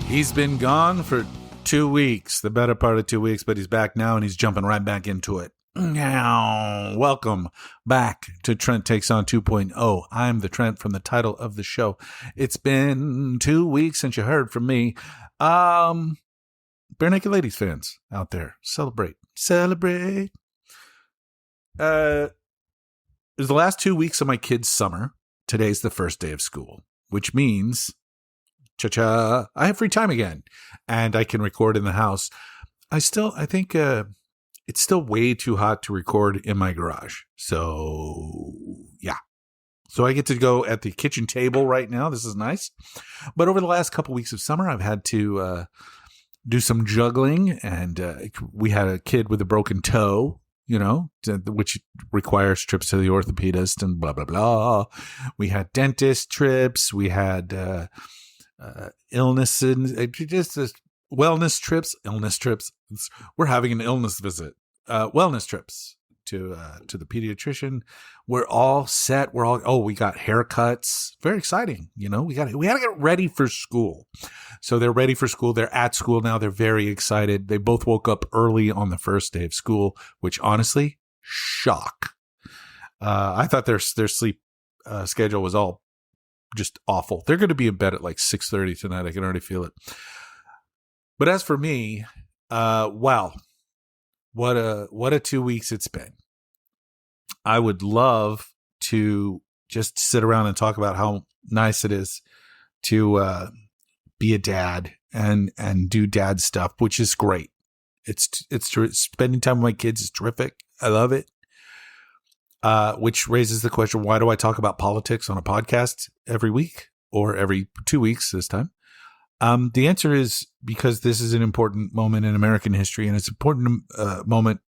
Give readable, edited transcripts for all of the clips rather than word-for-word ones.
He's been gone for 2 weeks, the better part of 2 weeks, but he's back now and he's jumping right back into it. Now, welcome back to Trent Takes On 2.0. I'm the Trent from the title of the show. It's been 2 weeks since you heard from me. Bare Naked Ladies fans out there, celebrate. It was the last 2 weeks of my kids' summer. Today's the first day of school, which means, I have free time again, and I can record in the house. I think it's still way too hot to record in my garage. So, yeah. So I get to go at the kitchen table right now. This is nice. But over the last couple weeks of summer, I've had to do some juggling, and we had a kid with a broken toe, which requires trips to the orthopedist and blah, blah, blah. We had dentist trips. We had illness and just wellness trips. We're having an illness visit. Wellness trips to the pediatrician. We're all set. We got haircuts. Very exciting. We had to get ready for school. So they're ready for school. They're at school now. They're very excited. They both woke up early on the first day of school, which honestly, shock. I thought their sleep schedule was all just awful. They're going to be in bed at like 6:30 tonight. I can already feel it. But as for me, wow, what a 2 weeks it's been. I would love to just sit around and talk about how nice it is to be a dad and do dad stuff, which is great. It's spending time with my kids is terrific. I love it. Which raises the question, why do I talk about politics on a podcast every week or every 2 weeks this time? The answer is because this is an important moment in American history, and it's an important moment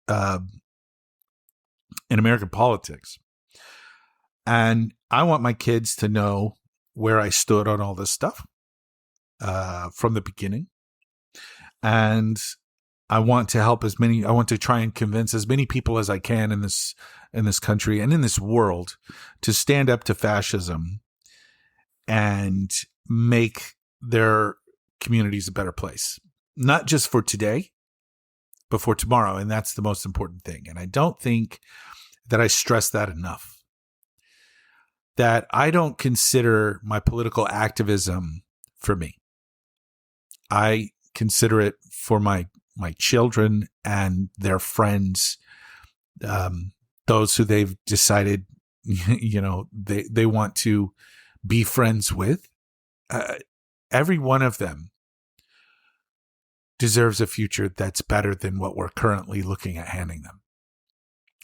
in American politics. And I want my kids to know where I stood on all this stuff from the beginning. And I want to try and convince as many people as I can in this country and in this world to stand up to fascism and make their communities a better place, not just for today, but for tomorrow. And that's the most important thing. And I don't think that I stress that enough, that I don't consider my political activism for me. I consider it for my children and their friends, those who they've decided, they want to be friends with. Every one of them deserves a future that's better than what we're currently looking at handing them.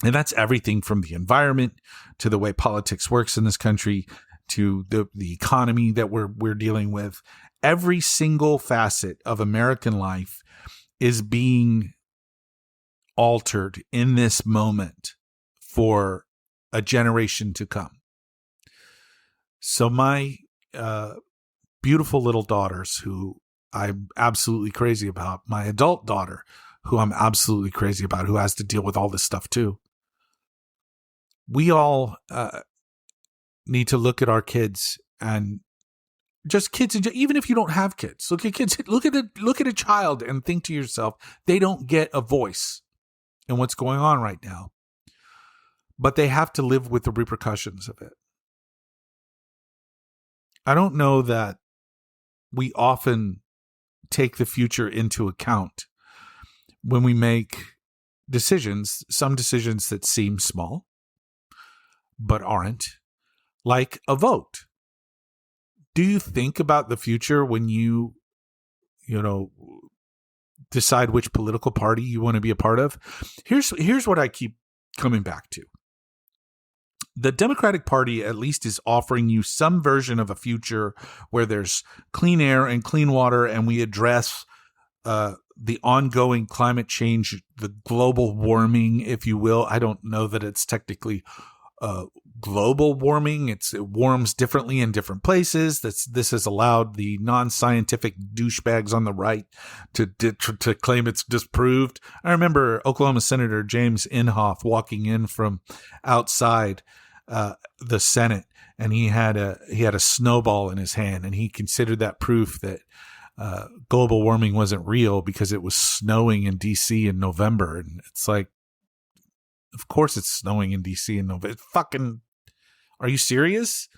And that's everything from the environment to the way politics works in this country to the economy that we're dealing with. Every single facet of American life is being altered in this moment for a generation to come. So my beautiful little daughters, who I'm absolutely crazy about, my adult daughter, who I'm absolutely crazy about, who has to deal with all this stuff too. We all need to look at our kids, and just kids, even if you don't have kids, look at kids, look at a child and think to yourself, they don't get a voice in what's going on right now, but they have to live with the repercussions of it. I don't know that we often take the future into account when we make decisions, some decisions that seem small, but aren't, like a vote. Do you think about the future when you decide which political party you want to be a part of? Here's what I keep coming back to. The Democratic Party at least is offering you some version of a future where there's clean air and clean water, and we address the ongoing climate change, the global warming, if you will. I don't know that it's technically global warming. It warms differently in different places. This has allowed the non-scientific douchebags on the right to claim it's disproved. I remember Oklahoma Senator James Inhofe walking in from outside the Senate, and he had a snowball in his hand, and he considered that proof that global warming wasn't real because it was snowing in DC in November. And it's like, of course it's snowing in DC in November. Fucking, are you serious?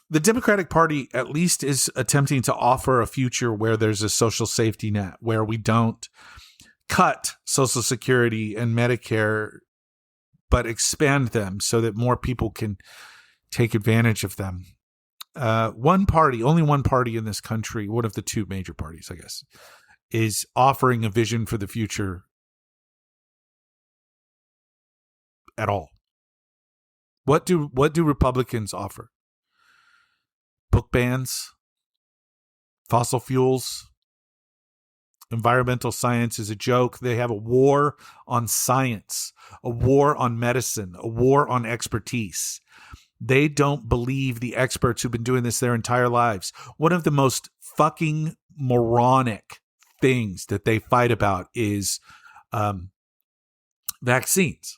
The Democratic Party at least is attempting to offer a future where there's a social safety net, where we don't cut Social Security and Medicare, but expand them so that more people can take advantage of them. Only one party in this country, one of the two major parties, I guess, is offering a vision for the future at all. What do Republicans offer? Book bans, fossil fuels, environmental science is a joke. They have a war on science, a war on medicine, a war on expertise. They don't believe the experts who've been doing this their entire lives. One of the most fucking moronic things that they fight about is vaccines.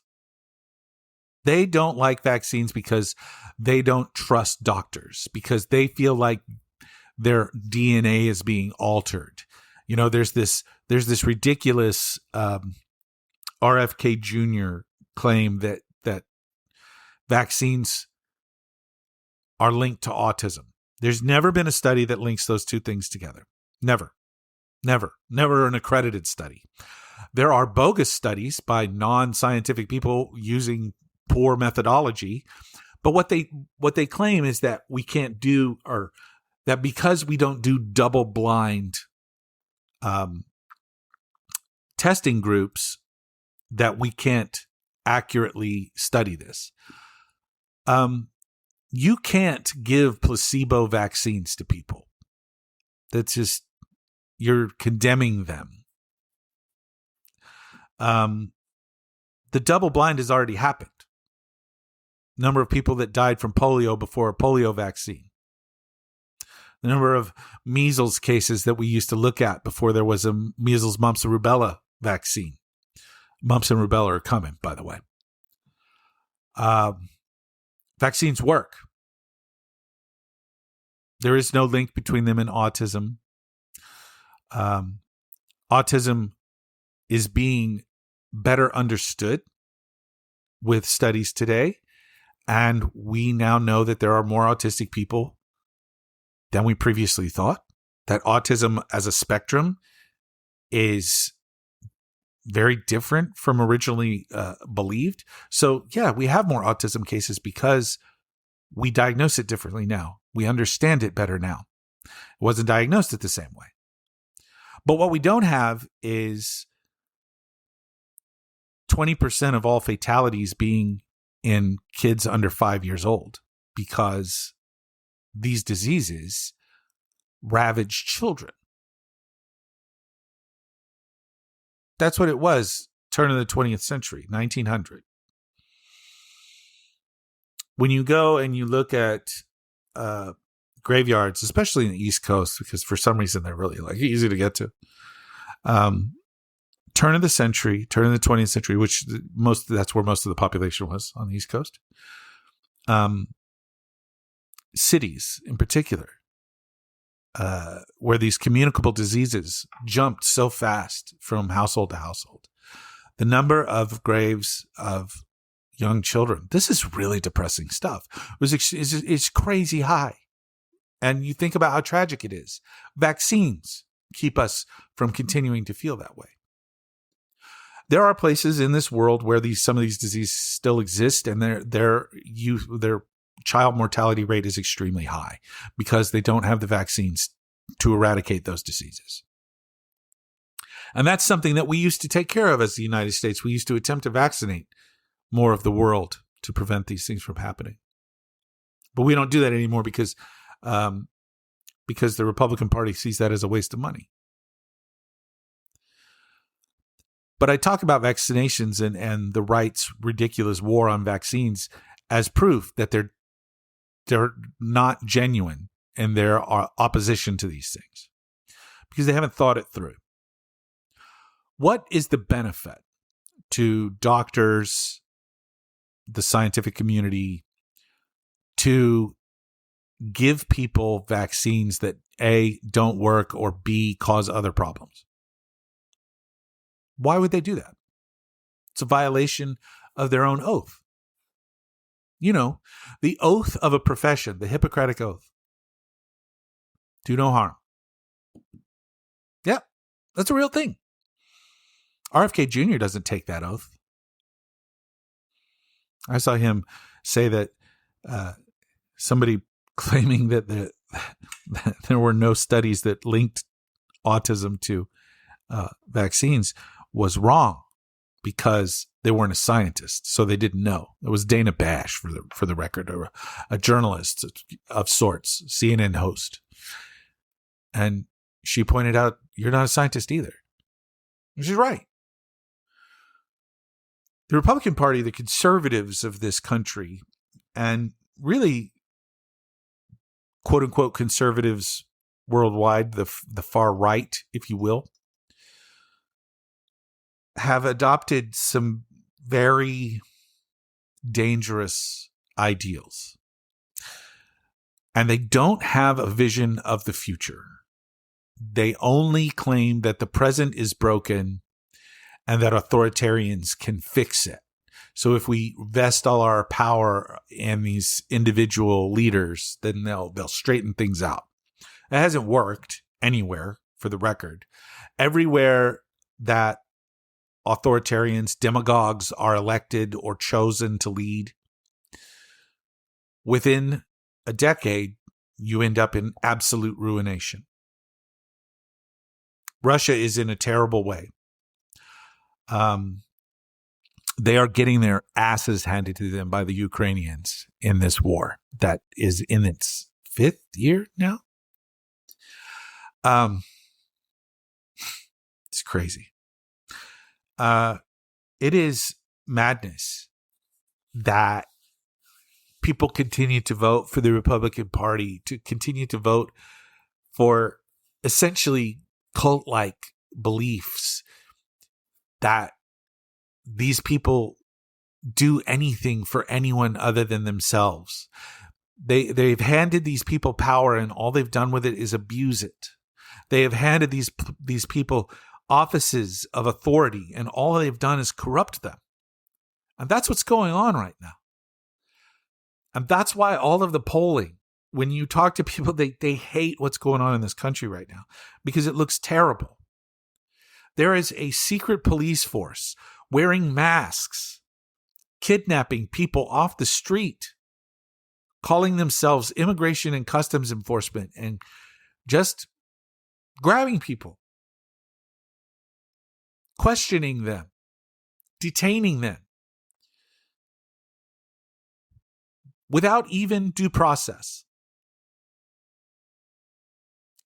They don't like vaccines because they don't trust doctors, because they feel like their DNA is being altered. You know, there's this ridiculous RFK Jr. claim that vaccines are linked to autism. There's never been a study that links those two things together. Never an accredited study. There are bogus studies by non-scientific people using poor methodology, but what they claim is that we can't do, or that because we don't do double-blind testing groups, that we can't accurately study this. You can't give placebo vaccines to people. That's just, you're condemning them. The double blind has already happened. Number of people that died from polio before a polio vaccine. The number of measles cases that we used to look at before there was a measles, mumps, and rubella vaccine. Mumps and rubella are coming, by the way. Vaccines work. There is no link between them and autism. Autism is being better understood with studies today. And we now know that there are more autistic people than we previously thought. That autism as a spectrum is very different from originally believed. So, yeah, we have more autism cases because we diagnose it differently now. We understand it better now. It wasn't diagnosed it the same way. But what we don't have is 20% of all fatalities being in kids under 5 years old, because these diseases ravage children. That's what it was, turn of the 20th century, 1900. When you go and you look at graveyards, especially in the East Coast, because for some reason they're really like easy to get to. Turn of the 20th century, which that's where most of the population was, on the East Coast. Cities in particular, where these communicable diseases jumped so fast from household to household. The number of graves of young children, this is really depressing stuff, it's crazy high. And you think about how tragic it is. Vaccines keep us from continuing to feel that way. There are places in this world where some of these diseases still exist, and their child mortality rate is extremely high because they don't have the vaccines to eradicate those diseases. And that's something that we used to take care of as the United States. We used to attempt to vaccinate more of the world to prevent these things from happening. But we don't do that anymore because the Republican Party sees that as a waste of money. But I talk about vaccinations and the right's ridiculous war on vaccines as proof that they're not genuine in their opposition to these things, because they haven't thought it through. What is the benefit to doctors the scientific community to give people vaccines that A, don't work, or B, cause other problems. Why would they do that? It's a violation of their own oath. You know, the oath of a profession, the Hippocratic Oath. Do no harm. Yeah, that's a real thing. RFK Jr. doesn't take that oath. I saw him say that somebody claiming that that there were no studies that linked autism to vaccines was wrong because they weren't a scientist, so they didn't know. It was Dana Bash, for the record, or a journalist of sorts, CNN host. And she pointed out, you're not a scientist either. And she's right. The Republican Party, the conservatives of this country, and really, quote unquote, conservatives worldwide, the far right, if you will, have adopted some very dangerous ideals. And they don't have a vision of the future. They only claim that the present is broken and that authoritarians can fix it. So if we vest all our power in these individual leaders, then they'll straighten things out. It hasn't worked anywhere, for the record. Everywhere that authoritarians, demagogues are elected or chosen to lead, within a decade, you end up in absolute ruination. Russia is in a terrible way. They are getting their asses handed to them by the Ukrainians in this war that is in its 5th year now. It's crazy. It is madness that people continue to vote for the Republican Party, to continue to vote for essentially cult-like beliefs that these people do anything for anyone other than themselves. They've handed these people power, and all they've done with it is abuse it. They have handed these people offices of authority, and all they've done is corrupt them. And that's what's going on right now. And that's why all of the polling, when you talk to people, they hate what's going on in this country right now because it looks terrible. There is a secret police force wearing masks, kidnapping people off the street, calling themselves Immigration and Customs Enforcement, and just grabbing people, questioning them, detaining them without even due process.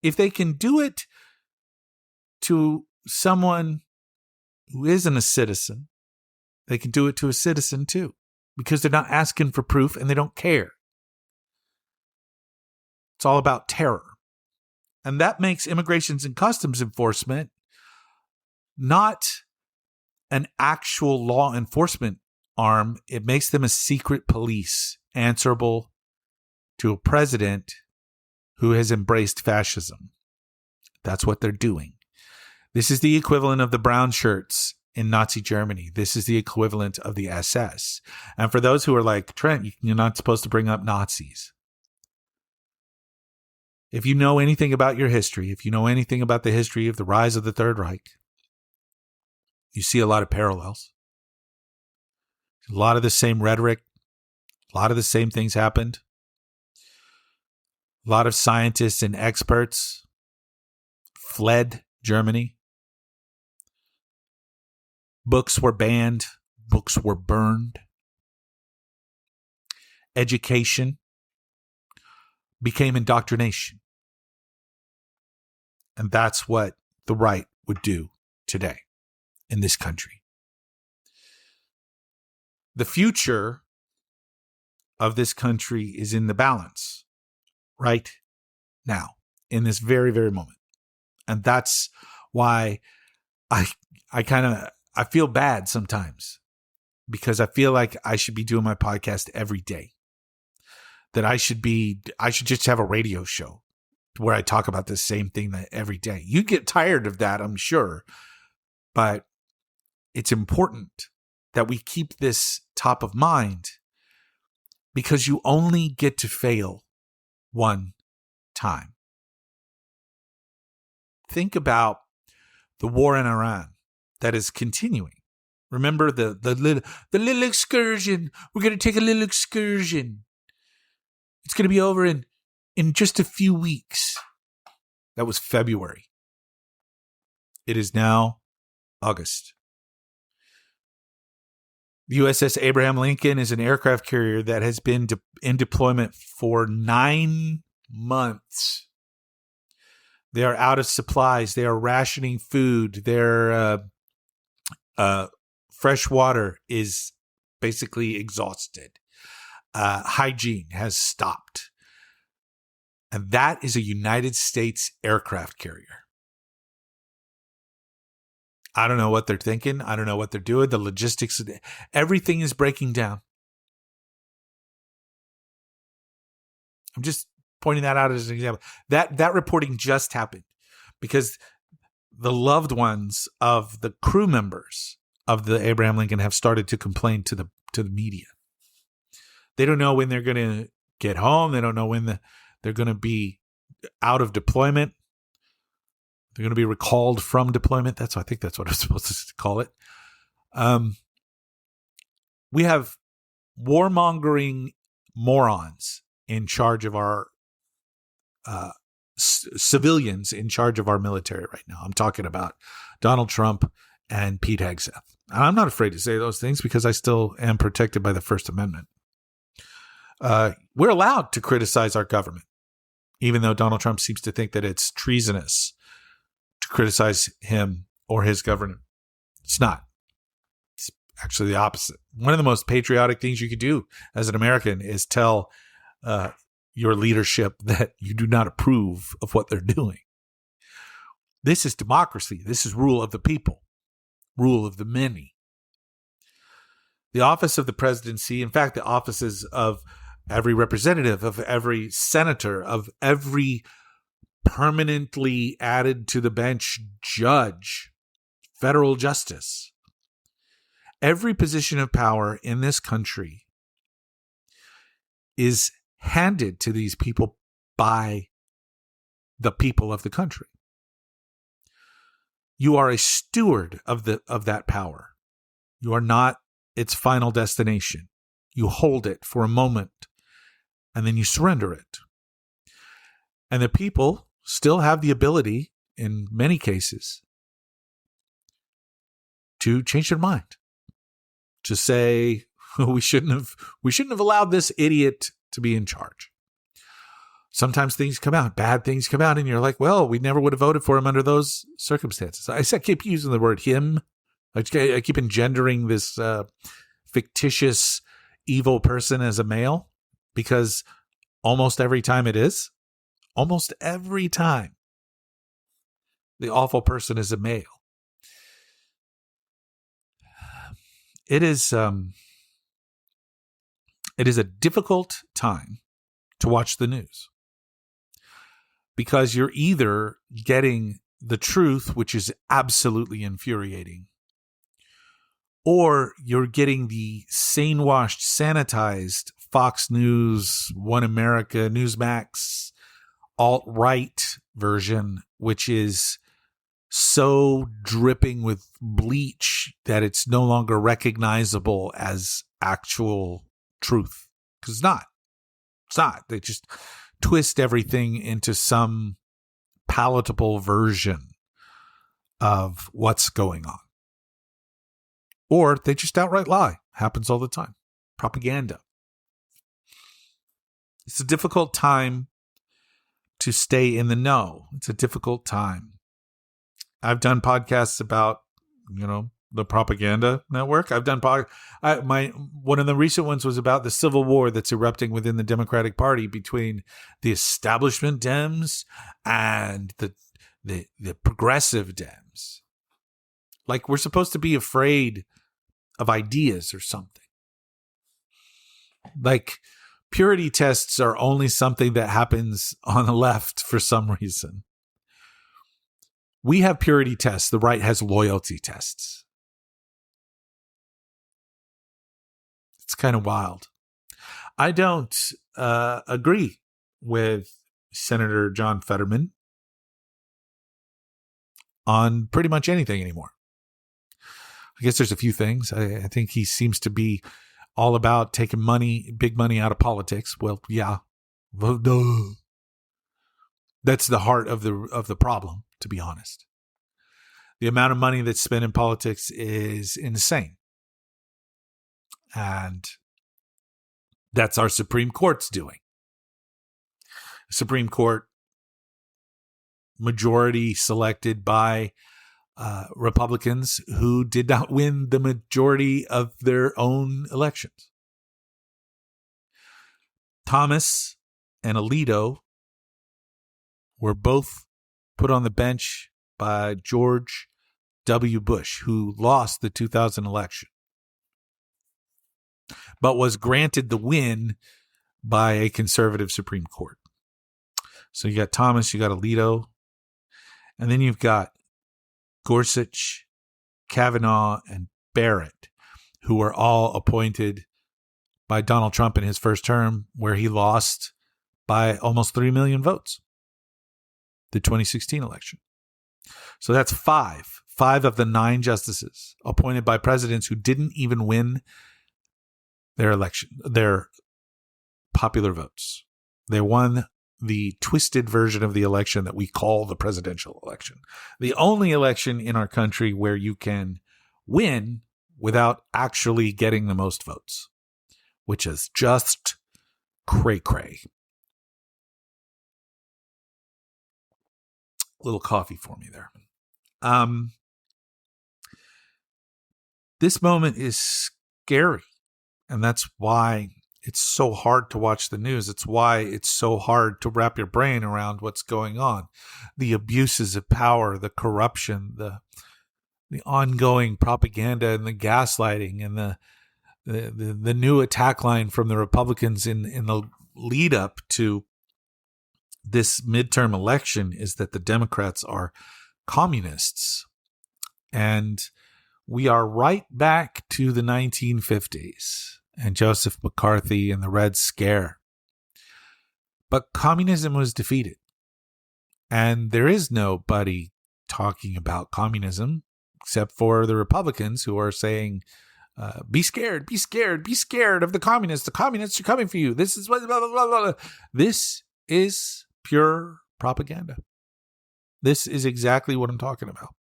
If they can do it to someone who isn't a citizen, they can do it to a citizen too, because they're not asking for proof and they don't care. It's all about terror. And that makes Immigration and Customs Enforcement not an actual law enforcement arm. It makes them a secret police answerable to a president who has embraced fascism. That's what they're doing. This is the equivalent of the brown shirts in Nazi Germany. This is the equivalent of the SS. And for those who are like, Trent, you're not supposed to bring up Nazis. If you know anything about your history, if you know anything about the history of the rise of the Third Reich, you see a lot of parallels. A lot of the same rhetoric. A lot of the same things happened. A lot of scientists and experts fled Germany. Books were banned. Books were burned. Education became indoctrination. And that's what the right would do today in this country. The future of this country is in the balance right now, in this very, very moment. And that's why I feel bad sometimes, because I feel like I should be doing my podcast every day. That I should just have a radio show where I talk about the same thing every day. You get tired of that, I'm sure, but it's important that we keep this top of mind because you only get to fail one time. Think about the war in Iran that is continuing. Remember the little excursion. We're going to take a little excursion. It's going to be over in just a few weeks. That was February. It is now August. The USS Abraham Lincoln is an aircraft carrier that has been in deployment for 9 months. They are out of supplies. They are rationing food. Their fresh water is basically exhausted. Hygiene has stopped. And that is a United States aircraft carrier. I don't know what they're thinking. I don't know what they're doing. The logistics, everything is breaking down. I'm just pointing that out as an example. That reporting just happened because the loved ones of the crew members of the Abraham Lincoln have started to complain to the media. They don't know when they're going to get home. They don't know when they're going to be out of deployment. They're going to be recalled from deployment. I think that's what I'm supposed to call it. We have warmongering morons in charge of our civilians in charge of our military right now. I'm talking about Donald Trump and Pete Hegseth. And I'm not afraid to say those things because I still am protected by the First Amendment. We're allowed to criticize our government, even though Donald Trump seems to think that it's treasonous to criticize him or his government. It's not. It's actually the opposite. One of the most patriotic things you could do as an American is tell your leadership that you do not approve of what they're doing. This is democracy. This is rule of the people, rule of the many. The office of the presidency, in fact, the offices of every representative, of every senator, of every permanently added to the bench judge, federal justice. Every position of power in this country is handed to these people by the people of the country. You are a steward of that power. You are not its final destination. You hold it for a moment and then you surrender it. And the people still have the ability, in many cases, to change their mind. To say, we shouldn't have allowed this idiot to be in charge. Sometimes things come out, bad things come out, and you're like, well, we never would have voted for him under those circumstances. I keep using the word him. I keep engendering this fictitious evil person as a male because almost every time the awful person is a male. It is a difficult time to watch the news because you're either getting the truth, which is absolutely infuriating, or you're getting the sane-washed, sanitized Fox News, One America, Newsmax, alt-right version, which is so dripping with bleach that it's no longer recognizable as actual truth. Because it's not. It's not. They just twist everything into some palatable version of what's going on. Or they just outright lie. Happens all the time. Propaganda. It's a difficult time to stay in the know. It's a difficult time. I've done podcasts about, the propaganda network. I've done one of the recent ones was about the civil war that's erupting within the Democratic Party between the establishment Dems and the progressive Dems. Like, we're supposed to be afraid of ideas or something. Like, purity tests are only something that happens on the left for some reason. We have purity tests. The right has loyalty tests. It's kind of wild. I don't agree with Senator John Fetterman on pretty much anything anymore. I guess there's a few things. I think he seems to be all about taking money, big money out of politics. Well, yeah. That's the heart of the problem, to be honest. The amount of money that's spent in politics is insane. And that's our Supreme Court's doing. Supreme Court majority selected by Republicans who did not win the majority of their own elections. Thomas and Alito were both put on the bench by George W. Bush, who lost the 2000 election, but was granted the win by a conservative Supreme Court. So you got Thomas, you got Alito, and then you've got Gorsuch, Kavanaugh, and Barrett, who were all appointed by Donald Trump in his first term, where he lost by almost 3 million votes, the 2016 election. So that's five of the 9 justices appointed by presidents who didn't even win their election, their popular votes. They won the twisted version of the election that we call the presidential election. The only election in our country where you can win without actually getting the most votes, which is just cray-cray. A little coffee for me there. This moment is scary, and that's why it's so hard to watch the news. It's why it's so hard to wrap your brain around what's going on. The abuses of power, the corruption, the ongoing propaganda and the gaslighting, and the new attack line from the Republicans in the lead up to this midterm election is that the Democrats are communists. And we are right back to the 1950s and Joseph McCarthy and the Red Scare. But communism was defeated. And there is nobody talking about communism except for the Republicans who are saying, be scared, be scared, be scared of the communists. The communists are coming for you. This is blah, blah, blah, blah. This is pure propaganda. This is exactly what I'm talking about.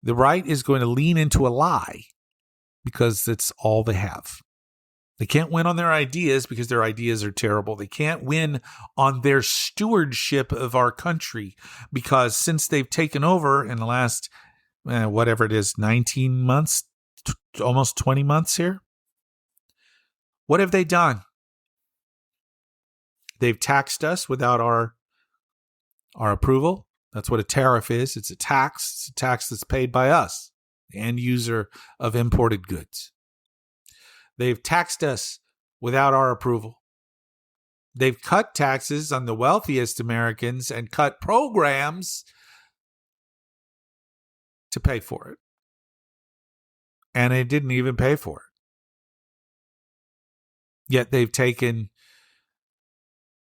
The right is going to lean into a lie because that's all they have. They can't win on their ideas because their ideas are terrible. They can't win on their stewardship of our country because since they've taken over in the last, whatever it is, 19 months, almost 20 months here, what have they done? They've taxed us without our approval. That's what a tariff is. It's a tax. It's a tax that's paid by us, the end user of imported goods. They've taxed us without our approval. They've cut taxes on the wealthiest Americans and cut programs to pay for it. And they didn't even pay for it. Yet they've taken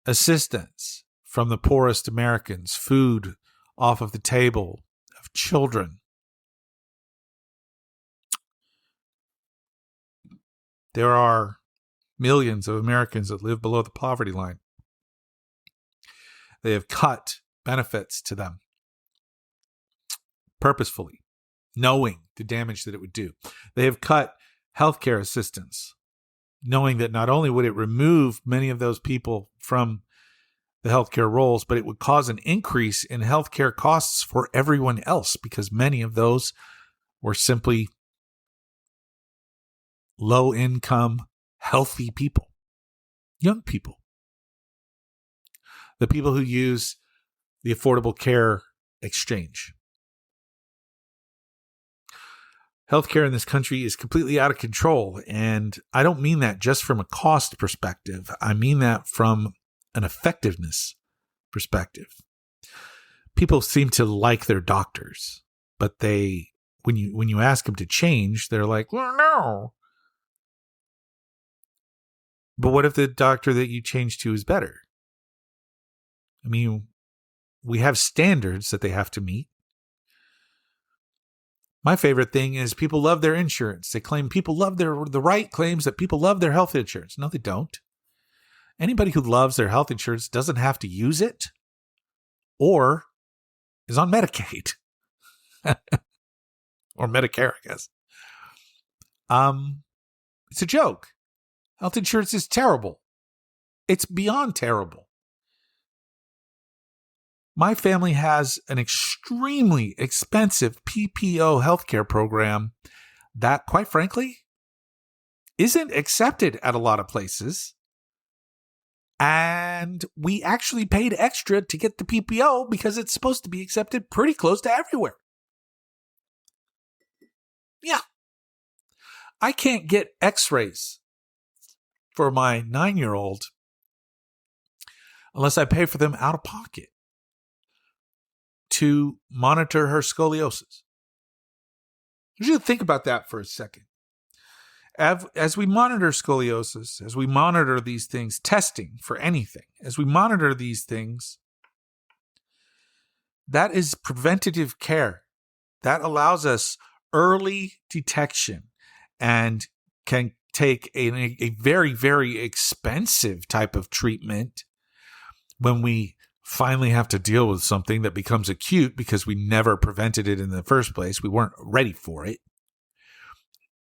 assistance from the poorest Americans, food off of the table of children. There are millions of Americans that live below the poverty line. They have cut benefits to them purposefully, knowing the damage that it would do. They have cut healthcare assistance, knowing that not only would it remove many of those people from the healthcare rolls, but it would cause an increase in healthcare costs for everyone else because many of those were simply low-income, healthy people, young people, the people who use the Affordable Care Exchange. Healthcare in this country is completely out of control. And I don't mean that just from a cost perspective. I mean that from an effectiveness perspective. People seem to like their doctors, but when you ask them to change, they're like, well, no. But what if the doctor that you change to is better? I mean, we have standards that they have to meet. My favorite thing is people love their insurance. They claim people love the right claims that people love their health insurance. No, they don't. Anybody who loves their health insurance doesn't have to use it or is on Medicaid or Medicare, I guess. It's a joke. Health insurance is terrible. It's beyond terrible. My family has an extremely expensive PPO healthcare program that, quite frankly, isn't accepted at a lot of places. And we actually paid extra to get the PPO because it's supposed to be accepted pretty close to everywhere. Yeah. I can't get x-rays for my 9-year-old unless I pay for them out of pocket to monitor her scoliosis. I want you to think about that for a second. As we monitor scoliosis, as we monitor these things, testing for anything, as we monitor these things, that is preventative care. That allows us early detection and can take a very, very expensive type of treatment when we finally have to deal with something that becomes acute because we never prevented it in the first place. We weren't ready for it.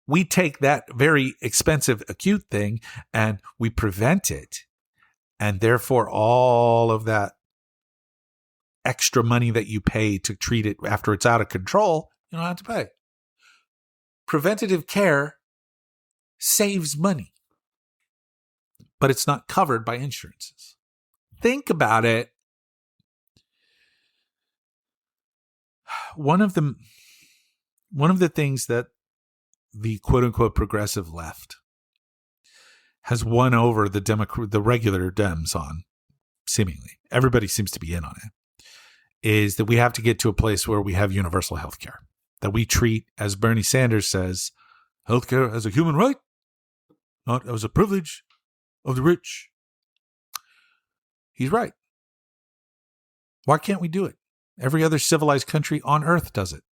We take that very expensive acute thing and we prevent it. And therefore, all of that extra money that you pay to treat it after it's out of control, you don't have to pay. Preventative care saves money, but it's not covered by insurances. Think about it. One of the things that the quote-unquote progressive left has won over the regular Dems on, seemingly, everybody seems to be in on it, is that we have to get to a place where we have universal health care, that we treat, as Bernie Sanders says, healthcare as a human right, not as a privilege of the rich. He's right. Why can't we do it? Every other civilized country on earth does it.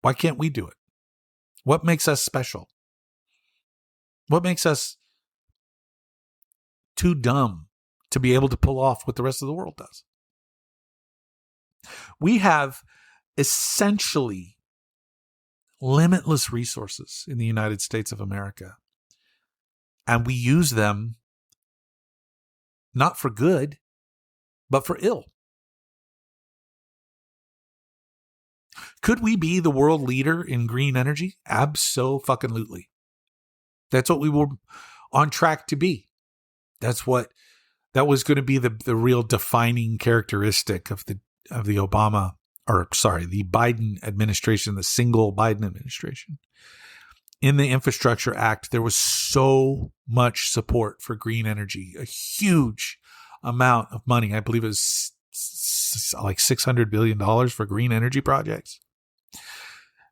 Why can't we do it? What makes us special? What makes us too dumb to be able to pull off what the rest of the world does? We have essentially limitless resources in the United States of America, and we use them not for good, but for ill. Could we be the world leader in green energy? Abso-fucking-lutely. That's what we were on track to be. That was going to be the real defining characteristic of the Biden administration, the single Biden administration. In the Infrastructure Act, there was so much support for green energy, a huge amount of money. I believe it was like $600 billion for green energy projects.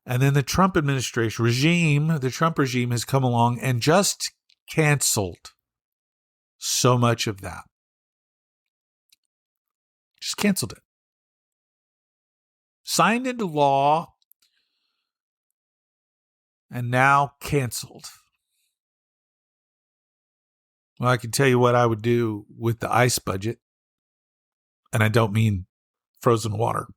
And then the Trump regime has come along and just canceled so much of that. Just canceled it. Signed into law and now canceled. Well, I can tell you what I would do with the ICE budget. And I don't mean frozen water.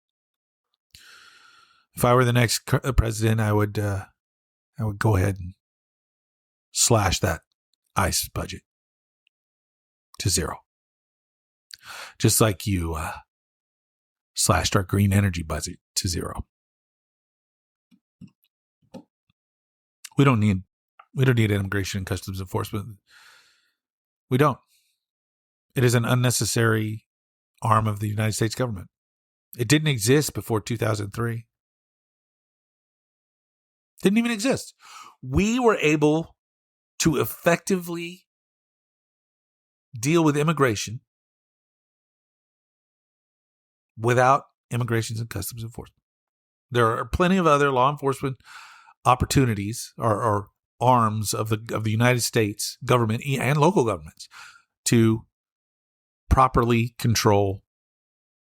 If I were the next president, I would go ahead and slash that ICE budget to zero. Just like you slashed our green energy budget to zero. We don't need immigration and customs enforcement. We don't. It is an unnecessary arm of the United States government. It didn't exist before 2003. Didn't even exist. We were able to effectively deal with immigration without Immigration and Customs Enforcement. There are plenty of other law enforcement opportunities or arms of the United States government and local governments to properly control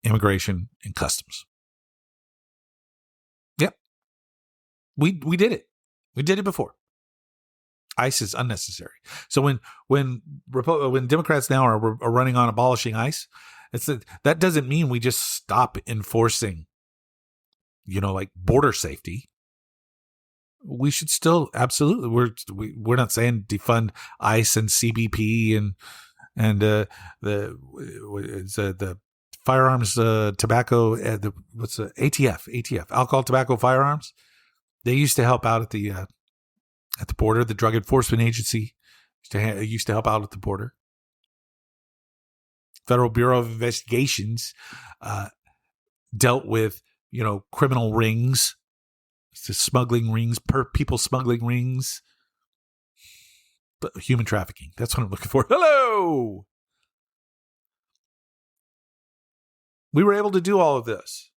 immigration and customs. Yep. We did it. We did it before. ICE is unnecessary. So when Democrats now are running on abolishing ICE, that doesn't mean we just stop enforcing, like border safety. We should still absolutely. We're not saying defund ICE and CBP and the firearms, tobacco. What's the ATF? Alcohol, tobacco, firearms. They used to help out at the border. The Drug Enforcement Agency used to help out at the border. Federal Bureau of Investigations dealt with criminal rings. The smuggling rings, people smuggling rings, but human trafficking. That's what I'm looking for. Hello! We were able to do all of this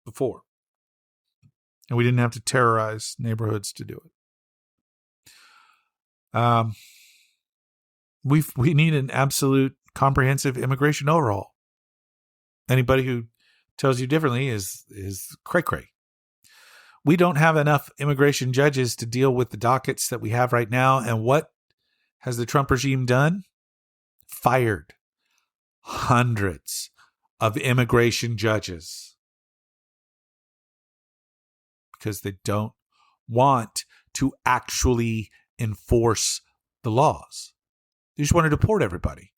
before. And we didn't have to terrorize neighborhoods to do it. We need an absolute comprehensive immigration overhaul. Anybody who tells you differently is cray-cray. We don't have enough immigration judges to deal with the dockets that we have right now. And what has the Trump regime done? Fired hundreds of immigration judges because they don't want to actually enforce the laws. They just want to deport everybody.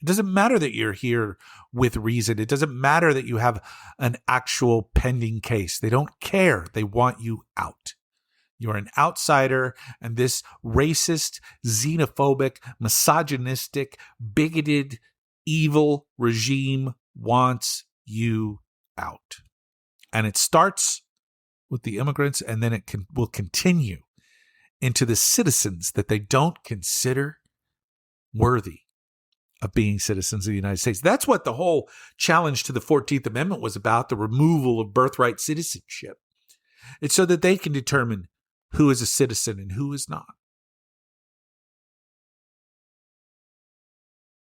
It doesn't matter that you're here with reason. It doesn't matter that you have an actual pending case. They don't care. They want you out. You're an outsider, and this racist, xenophobic, misogynistic, bigoted, evil regime wants you out. And it starts with the immigrants, and then it will continue into the citizens that they don't consider worthy of being citizens of the United States. That's what the whole challenge to the 14th Amendment was about, the removal of birthright citizenship. It's so that they can determine who is a citizen and who is not.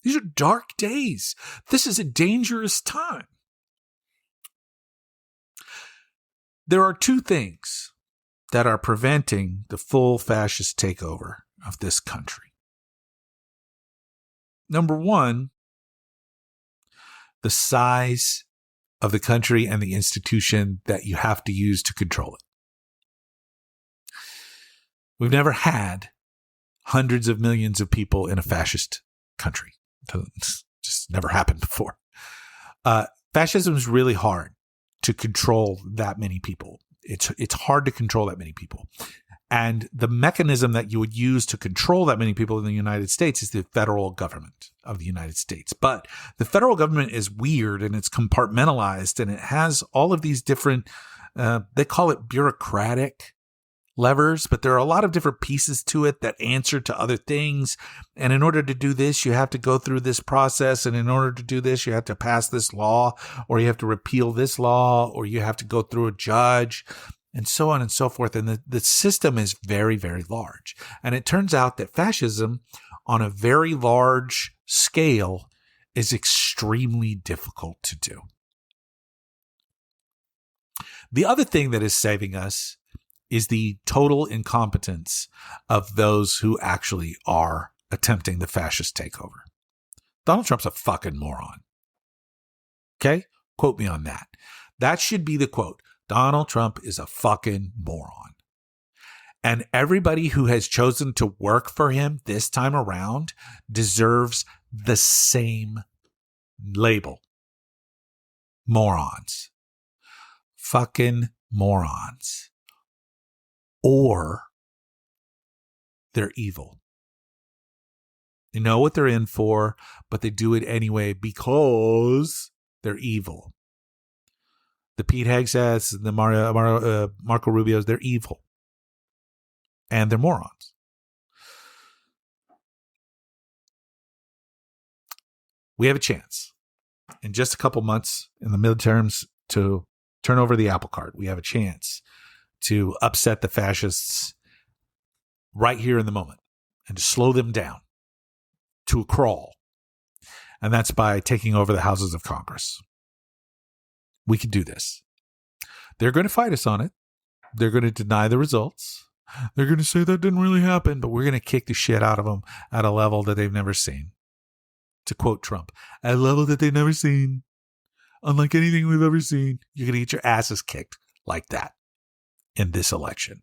These are dark days. This is a dangerous time. There are two things that are preventing the full fascist takeover of this country. Number one, the size of the country and the institution that you have to use to control it. We've never had hundreds of millions of people in a fascist country. It's just never happened before. Fascism is really hard to control that many people. It's hard to control that many people. And the mechanism that you would use to control that many people in the United States is the federal government of the United States. But the federal government is weird and it's compartmentalized and it has all of these different, they call it bureaucratic levers, but there are a lot of different pieces to it that answer to other things. And in order to do this, you have to go through this process. And in order to do this, you have to pass this law, or you have to repeal this law, or you have to go through a judge, and so on and so forth. And the system is very, very large. And it turns out that fascism on a very large scale is extremely difficult to do. The other thing that is saving us is the total incompetence of those who actually are attempting the fascist takeover. Donald Trump's a fucking moron. Okay? Quote me on that. That should be the quote. Donald Trump is a fucking moron. And everybody who has chosen to work for him this time around deserves the same label. Morons. Fucking morons. Or they're evil. They know what they're in for, but they do it anyway because they're evil. The Pete Hegseths, the Marco Rubios, they're evil. And they're morons. We have a chance in just a couple months in the midterms to turn over the apple cart. We have a chance to upset the fascists right here in the moment and to slow them down to a crawl. And that's by taking over the houses of Congress. We can do this. They're going to fight us on it. They're going to deny the results. They're going to say that didn't really happen, but we're going to kick the shit out of them at a level that they've never seen. To quote Trump, at a level that they've never seen. Unlike anything we've ever seen. You're going to get your asses kicked like that in this election.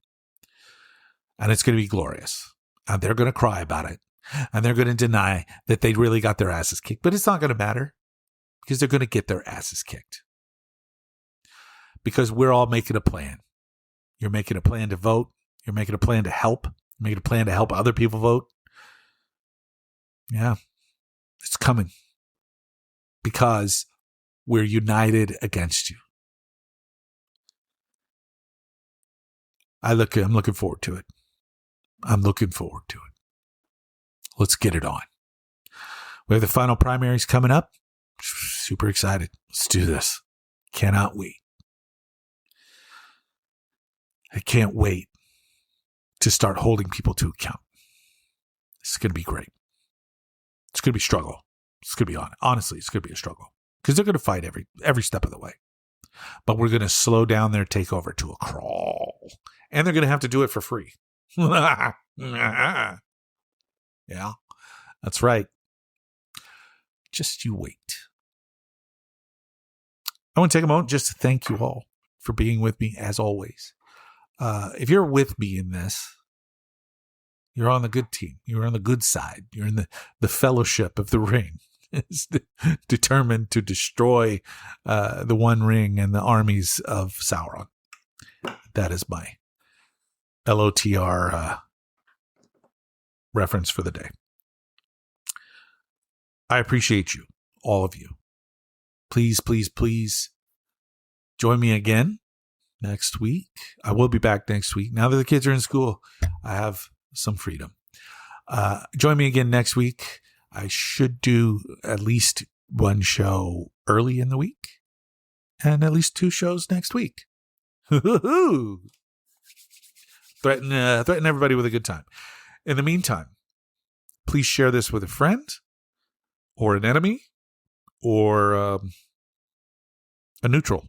And it's going to be glorious. And they're going to cry about it. And they're going to deny that they really got their asses kicked. But it's not going to matter because they're going to get their asses kicked. Because we're all making a plan. You're making a plan to vote. You're making a plan to help. You're making a plan to help other people vote. Yeah, it's coming. Because we're united against you. I'm looking forward to it. I'm looking forward to it. Let's get it on. We have the final primaries coming up. Super excited. Let's do this. Cannot wait. I can't wait to start holding people to account. This is going to be great. It's going to be a struggle. It's going to be honestly, it's going to be a struggle because they're going to fight every step of the way. But we're going to slow down their takeover to a crawl. And they're going to have to do it for free. Yeah, that's right. Just you wait. I want to take a moment just to thank you all for being with me as always. If you're with me in this, you're on the good team. You're on the good side. You're in the fellowship of the ring. It's determined to destroy the One Ring and the armies of Sauron. That is my LOTR reference for the day. I appreciate you, all of you. Please, please, please join me again next week. I will be back next week. Now that the kids are in school, I have some freedom. Join me again next week. I should do at least one show early in the week and at least 2 shows next week. Threaten everybody with a good time. In the meantime, please share this with a friend or an enemy or a neutral.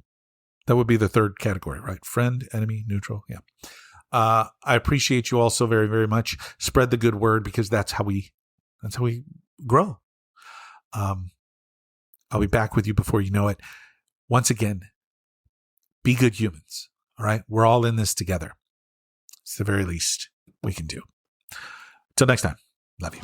That would be the third category, right? Friend, enemy, neutral. Yeah. I appreciate you all so very, very much. Spread the good word because that's how we grow. I'll be back with you before you know it. Once again, be good humans. All right. We're all in this together. It's the very least we can do. Till next time. Love you.